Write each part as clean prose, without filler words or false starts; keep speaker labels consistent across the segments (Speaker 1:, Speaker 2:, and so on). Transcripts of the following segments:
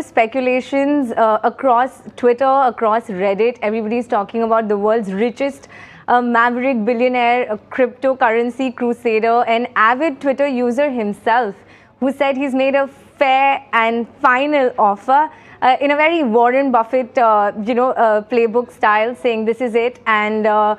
Speaker 1: Speculations across Twitter, across Reddit. Everybody's talking about the world's richest maverick billionaire, cryptocurrency crusader, and avid Twitter user himself, who said he's made a fair and final offer in a very Warren Buffett, playbook style, saying this is it. And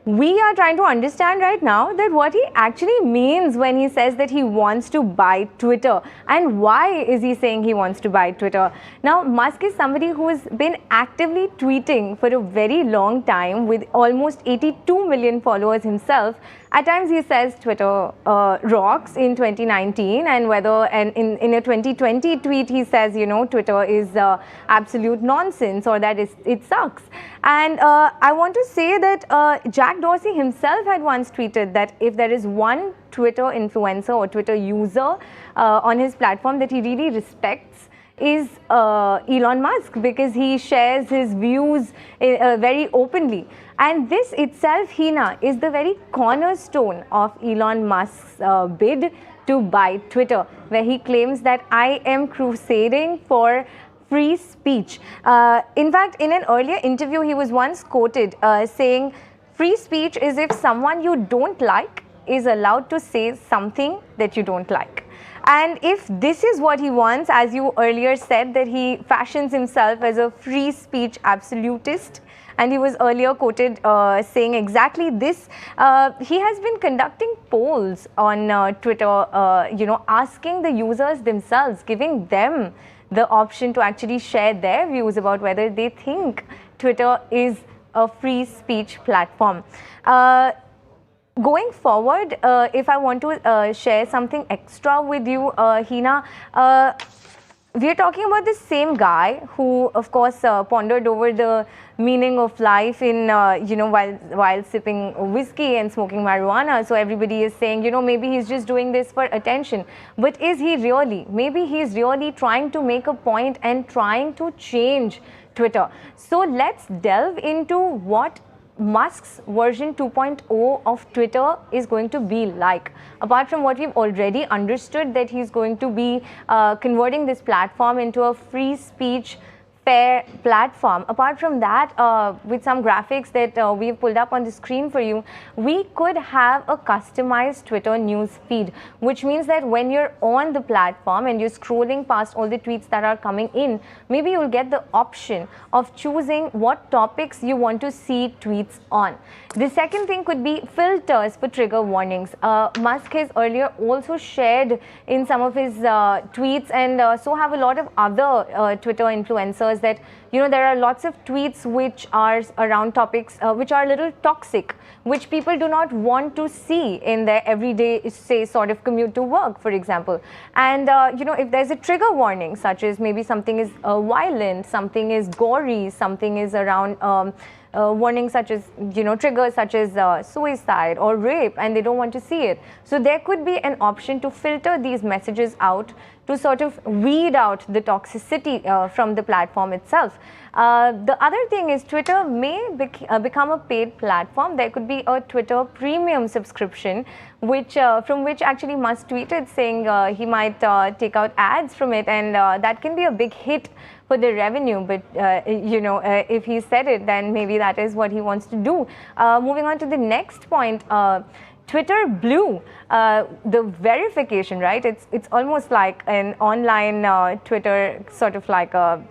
Speaker 1: we are trying to understand right now that what he actually means when he says that he wants to buy Twitter, and why is he saying he wants to buy Twitter. Now, Musk is somebody who has been actively tweeting for a very long time with almost 82 million followers himself. At times he says Twitter rocks in 2019, and in a 2020 tweet he says, Twitter is absolute nonsense, or that it sucks. And I want to say that Jack Dorsey himself had once tweeted that if there is one Twitter influencer or Twitter user on his platform that he really respects, is Elon Musk, because he shares his views very openly. And this itself, Hina, is the very cornerstone of Elon Musk's bid to buy Twitter, where he claims that I am crusading for free speech. In fact, in an earlier interview, he was once quoted saying, free speech is if someone you don't like is allowed to say something that you don't like. And if this is what he wants, as you earlier said, that he fashions himself as a free speech absolutist, and he was earlier quoted saying exactly this. He has been conducting polls on Twitter, asking the users themselves, giving them the option to actually share their views about whether they think Twitter is a free speech platform. Going forward, if I want to share something extra with you, Hina, we are talking about the same guy who, of course, pondered over the meaning of life in, while sipping whiskey and smoking marijuana. So everybody is saying, maybe he's just doing this for attention. But is he really? Maybe he's really trying to make a point and trying to change Twitter. So let's delve into what Musk's version 2.0 of Twitter is going to be like. Apart from what we've already understood, that he's going to be converting this platform into a free speech fair platform. Apart from that, with some graphics that we've pulled up on the screen for you, we could have a customized Twitter news feed, which means that when you're on the platform and you're scrolling past all the tweets that are coming in, maybe you'll get the option of choosing what topics you want to see tweets on. The second thing could be filters for trigger warnings. Musk has earlier also shared in some of his tweets, and so have a lot of other Twitter influencers, that there are lots of tweets which are around topics which are a little toxic, which people do not want to see in their everyday, say, sort of commute to work, for example. And if there's a trigger warning, such as maybe something is violent, something is gory, something is around warnings such as, triggers such as suicide or rape, and they don't want to see it. So there could be an option to filter these messages out, to sort of weed out the toxicity from the platform itself. The other thing is Twitter may become a paid platform. There could be a Twitter premium subscription, which from which actually Musk tweeted saying he might take out ads from it, and that can be a big hit for the revenue. But if he said it, then maybe that is what he wants to do. Moving on to the next point, Twitter Blue, the verification, right? It's almost like an online Twitter, sort of like a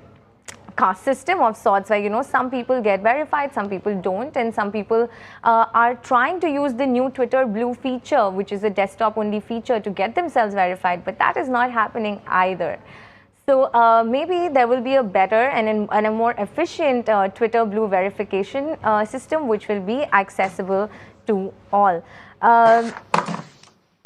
Speaker 1: caste system of sorts, where some people get verified, some people don't, and some people are trying to use the new Twitter Blue feature, which is a desktop only feature, to get themselves verified, but that is not happening either. So maybe there will be a better and a more efficient Twitter Blue verification system, which will be accessible to all.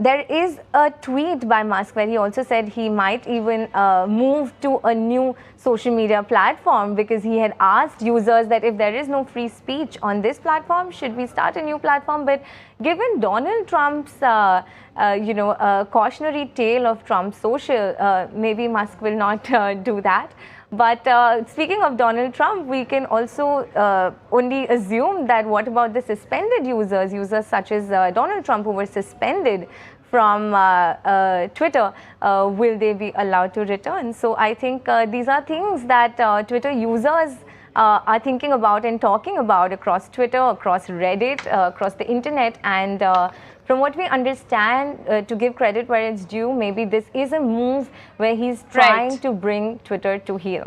Speaker 1: There is a tweet by Musk where he also said he might even move to a new social media platform, because he had asked users that if there is no free speech on this platform, should we start a new platform? But given Donald Trump's cautionary tale of Trump social, maybe Musk will not do that. But speaking of Donald Trump, we can also only assume that what about the suspended users such as Donald Trump, who were suspended from Twitter, will they be allowed to return? So I think these are things that Twitter users are thinking about and talking about across Twitter, across Reddit, across the internet. And from what we understand, to give credit where it's due, maybe this is a move where he's trying to bring Twitter to heel.